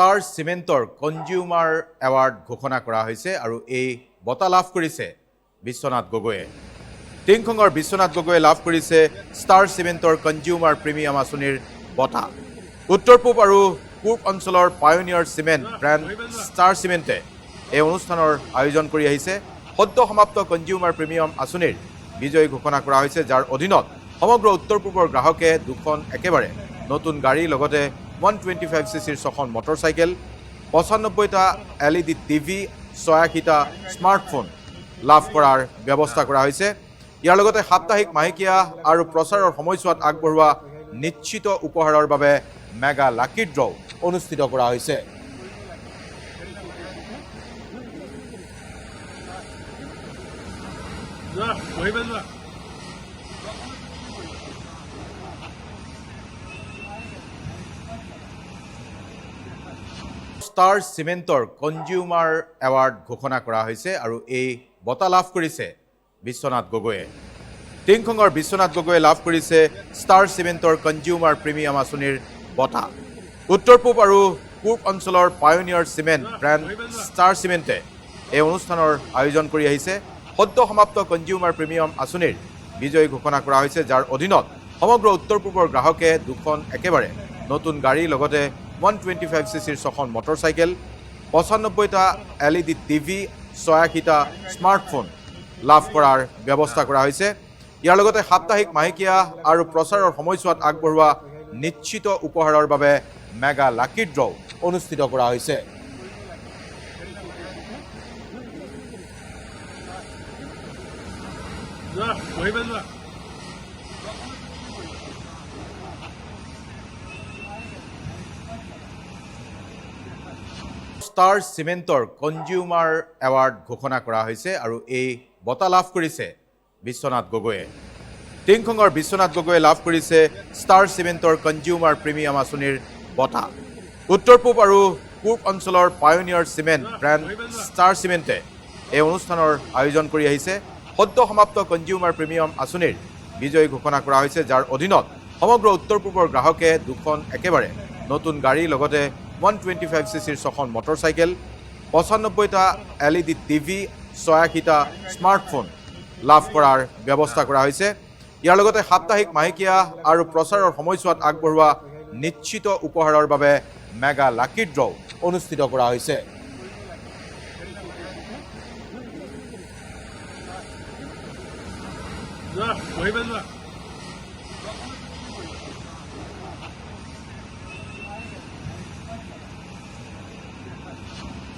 Star চিমেণ্টৰ consumer award ঘোষণা কৰা হৈছে আৰু এই বঁটা লাভ কৰিছে বিশ্বনাথ গগৈয়ে। টিংখঙৰ বিশ্বনাথ গগৈয়ে লাভ কৰিছে ষ্টাৰ চিমেণ্টৰ কনজিউমাৰ প্ৰিমিয়াম আঁচনিৰ বঁটা। উত্তৰ পূব আৰু পূব অঞ্চলৰ পায়োনিয়াৰ চিমেণ্ট ব্ৰেণ্ড ষ্টাৰ চিমেণ্টে এই অনুষ্ঠানৰ আয়োজন কৰি আহিছে। সদ্য সমাপ্ত কনজিউমাৰ প্ৰিমিয়াম আঁচনিৰ বিজয়ী ঘোষণা কৰা হৈছে, যাৰ অধীনত সমগ্ৰ উত্তৰ পূবৰ গ্ৰাহকে দুখন একেবাৰে নতুন গাড়ী লগতে 125cc ছখন মটৰচাইকেল, 95টা LED টিভি, 86টা স্মাৰ্টফোন লাভ কৰাৰ ব্যৱস্থা কৰা হৈছে। ইয়াৰ লগতে সাপ্তাহিক মাহেকীয়া আৰু প্ৰচাৰৰ সময়ছোৱাত আগবঢ়োৱা নিশ্চিত উপহাৰৰ বাবে মেগা লাকি ড্ৰ অনুষ্ঠিত কৰা হৈছে। ষ্টাৰ চিমেণ্টৰ কনজিউমাৰ এৱাৰ্ড ঘোষণা কৰা হৈছে আৰু এই বঁটা লাভ কৰিছে বিশ্বনাথ গগৈয়ে। টিংখঙৰ বিশ্বনাথ গগৈয়ে লাভ কৰিছে ষ্টাৰ চিমেণ্টৰ কনজিউমাৰ প্ৰিমিয়াম আঁচনিৰ বঁটা। উত্তৰ পূব আৰু পূব অঞ্চলৰ পায়োনিয়াৰ চিমেণ্ট ব্ৰেণ্ড ষ্টাৰ চিমেণ্টে এই অনুষ্ঠানৰ আয়োজন কৰি আহিছে। সদ্য সমাপ্ত কনজিউমাৰ প্ৰিমিয়াম আঁচনিৰ বিজয়ী ঘোষণা কৰা হৈছে, যাৰ অধীনত সমগ্ৰ উত্তৰ পূবৰ গ্ৰাহকে দুখন একেবাৰে নতুন গাড়ী লগতে 125cc ছখন মটৰচাইকেল, 95টা LED টিভি, 86টা স্মাৰ্টফোন লাভ কৰাৰ ব্যৱস্থা কৰা হৈছে। ইয়াৰ লগতে সাপ্তাহিক মাহেকীয়া আৰু প্ৰচাৰৰ সময়ছোৱাত আগবঢ়োৱা নিশ্চিত উপহাৰৰ বাবে মেগা লাকি ড্ৰ অনুষ্ঠিত কৰা হৈছে। ষ্টাৰ চিমেণ্টৰ কনজিউমাৰ এৱাৰ্ড ঘোষণা কৰা হৈছে আৰু এই বঁটা লাভ কৰিছে বিশ্বনাথ গগৈয়ে। টিংখঙৰ বিশ্বনাথ গগৈয়ে লাভ কৰিছে ষ্টাৰ চিমেণ্টৰ কনজিউমাৰ প্ৰিমিয়াম আঁচনিৰ বঁটা। উত্তৰ পূব আৰু পূব অঞ্চলৰ পায়োনিয়াৰ চিমেণ্ট ব্ৰেণ্ড ষ্টাৰ চিমেণ্টে এই অনুষ্ঠানৰ আয়োজন কৰি আহিছে। সদ্য সমাপ্ত কনজিউমাৰ প্ৰিমিয়াম আঁচনিৰ বিজয়ী ঘোষণা কৰা হৈছে, যাৰ অধীনত সমগ্ৰ উত্তৰ পূবৰ গ্ৰাহকে দুখন একেবাৰে নতুন গাড়ী লগতে 125cc ছখন মটৰচাইকেল, 95টা LED টিভি, 86টা স্মাৰ্টফোন লাভ কৰাৰ ব্যৱস্থা কৰা হৈছে। ইয়াৰ লগতে সাপ্তাহিক মাহেকীয়া আৰু প্ৰচাৰৰ সময়ছোৱাত আগবঢ়োৱা নিশ্চিত উপহাৰৰ বাবে মেগা লাকি ড্ৰ অনুষ্ঠিত কৰা হৈছে।